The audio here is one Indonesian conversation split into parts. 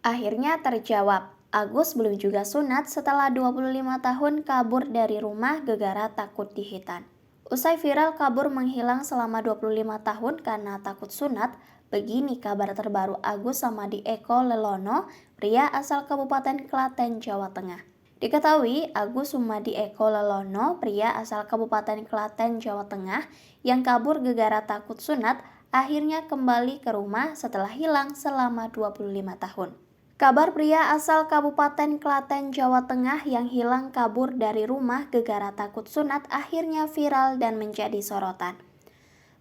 Akhirnya terjawab, Agus belum juga sunat setelah 25 tahun kabur dari rumah gegara takut dihitan. Usai viral kabur menghilang selama 25 tahun karena takut sunat, begini kabar terbaru Agus Samadi Eko Lelono, pria asal Kabupaten Klaten, Jawa Tengah. Diketahui Agus Sumadi Eko Lelono, pria asal Kabupaten Klaten, Jawa Tengah, yang kabur gegara takut sunat, akhirnya kembali ke rumah setelah hilang selama 25 tahun. Kabar pria asal Kabupaten Klaten, Jawa Tengah yang hilang kabur dari rumah gegara takut sunat akhirnya viral dan menjadi sorotan.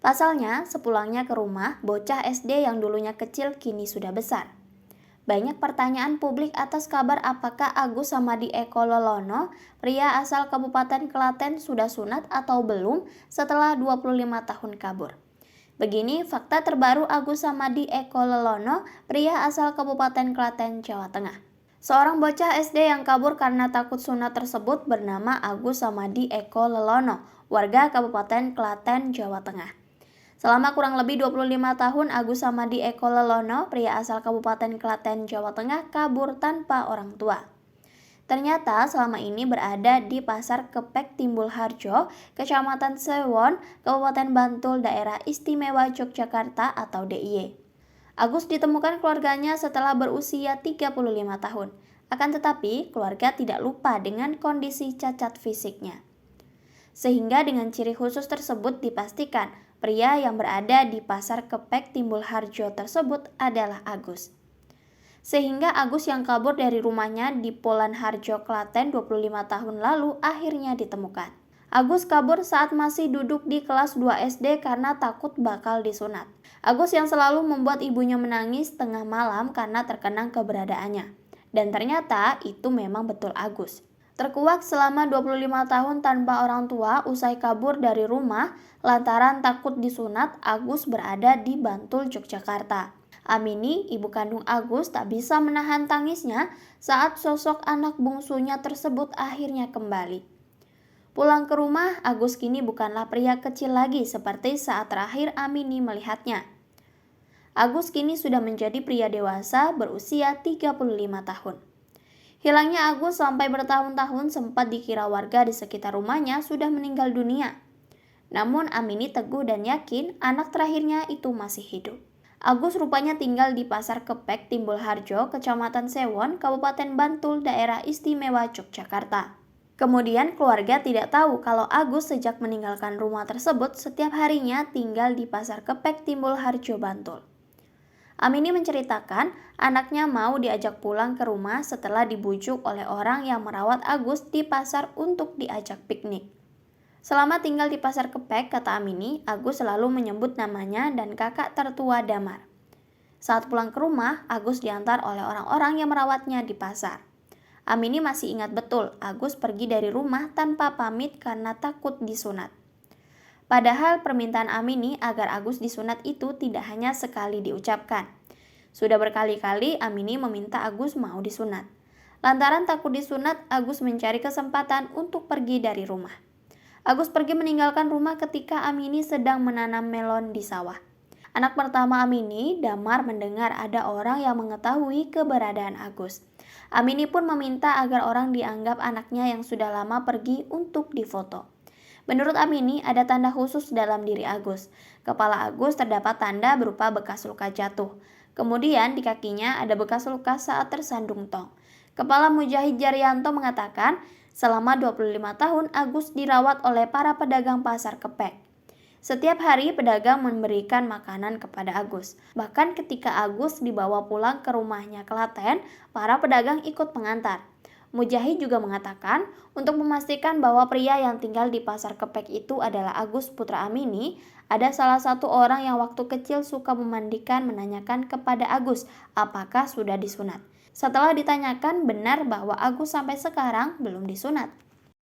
Pasalnya, sepulangnya ke rumah, bocah SD yang dulunya kecil kini sudah besar. Banyak pertanyaan publik atas kabar apakah Agus Samadi Eko Lelono, pria asal Kabupaten Klaten, sudah sunat atau belum setelah 25 tahun kabur. Begini fakta terbaru Agus Samadi Eko Lelono, pria asal Kabupaten Klaten, Jawa Tengah. Seorang bocah SD yang kabur karena takut sunat tersebut bernama Agus Samadi Eko Lelono, warga Kabupaten Klaten, Jawa Tengah. Selama kurang lebih 25 tahun, Agus Samadi Eko Lelono, pria asal Kabupaten Klaten, Jawa Tengah, kabur tanpa orang tua. Ternyata selama ini berada di Pasar Kepek Timbul Harjo, Kecamatan Sewon, Kabupaten Bantul, Daerah Istimewa Yogyakarta atau DIY. Agus ditemukan keluarganya setelah berusia 35 tahun. Akan tetapi, keluarga tidak lupa dengan kondisi cacat fisiknya. Sehingga dengan ciri khusus tersebut dipastikan, pria yang berada di Pasar Kepek Timbul Harjo tersebut adalah Agus. Sehingga Agus yang kabur dari rumahnya di Polan Harjo, Klaten 25 tahun lalu akhirnya ditemukan. Agus kabur saat masih duduk di kelas 2 SD karena takut bakal disunat. Agus yang selalu membuat ibunya menangis tengah malam karena terkenang keberadaannya. Dan ternyata itu memang betul Agus. Terkuak selama 25 tahun tanpa orang tua usai kabur dari rumah lantaran takut disunat, Agus berada di Bantul, Yogyakarta. Amini, ibu kandung Agus, tak bisa menahan tangisnya saat sosok anak bungsunya tersebut akhirnya kembali. Pulang ke rumah, Agus kini bukanlah pria kecil lagi seperti saat terakhir Amini melihatnya. Agus kini sudah menjadi pria dewasa berusia 35 tahun. Hilangnya Agus sampai bertahun-tahun sempat dikira warga di sekitar rumahnya sudah meninggal dunia. Namun Amini teguh dan yakin anak terakhirnya itu masih hidup. Agus rupanya tinggal di Pasar Kepek Timbul Harjo, Kecamatan Sewon, Kabupaten Bantul, Daerah Istimewa Yogyakarta. Kemudian keluarga tidak tahu kalau Agus sejak meninggalkan rumah tersebut setiap harinya tinggal di Pasar Kepek Timbul Harjo, Bantul. Amini menceritakan anaknya mau diajak pulang ke rumah setelah dibujuk oleh orang yang merawat Agus di pasar untuk diajak piknik. Selama tinggal di Pasar Kepek, kata Amini, Agus selalu menyebut namanya dan kakak tertua Damar. Saat pulang ke rumah, Agus diantar oleh orang-orang yang merawatnya di pasar. Amini masih ingat betul, Agus pergi dari rumah tanpa pamit karena takut disunat. Padahal permintaan Amini agar Agus disunat itu tidak hanya sekali diucapkan. Sudah berkali-kali Amini meminta Agus mau disunat. Lantaran takut disunat, Agus mencari kesempatan untuk pergi dari rumah. Agus pergi meninggalkan rumah ketika Amini sedang menanam melon di sawah. Anak pertama Amini, Damar, mendengar ada orang yang mengetahui keberadaan Agus. Amini pun meminta agar orang dianggap anaknya yang sudah lama pergi untuk difoto. Menurut Amini, ada tanda khusus dalam diri Agus. Kepala Agus terdapat tanda berupa bekas luka jatuh. Kemudian di kakinya ada bekas luka saat tersandung tong. Kepala Mujahid Jaryanto mengatakan, selama 25 tahun Agus dirawat oleh para pedagang Pasar Kepek. Setiap hari pedagang memberikan makanan kepada Agus. Bahkan ketika Agus dibawa pulang ke rumahnya Klaten, para pedagang ikut mengantar. Mujahid juga mengatakan, untuk memastikan bahwa pria yang tinggal di Pasar Kepek itu adalah Agus putra Amini, ada salah satu orang yang waktu kecil suka memandikan menanyakan kepada Agus apakah sudah disunat. Setelah ditanyakan, benar bahwa Agus sampai sekarang belum disunat.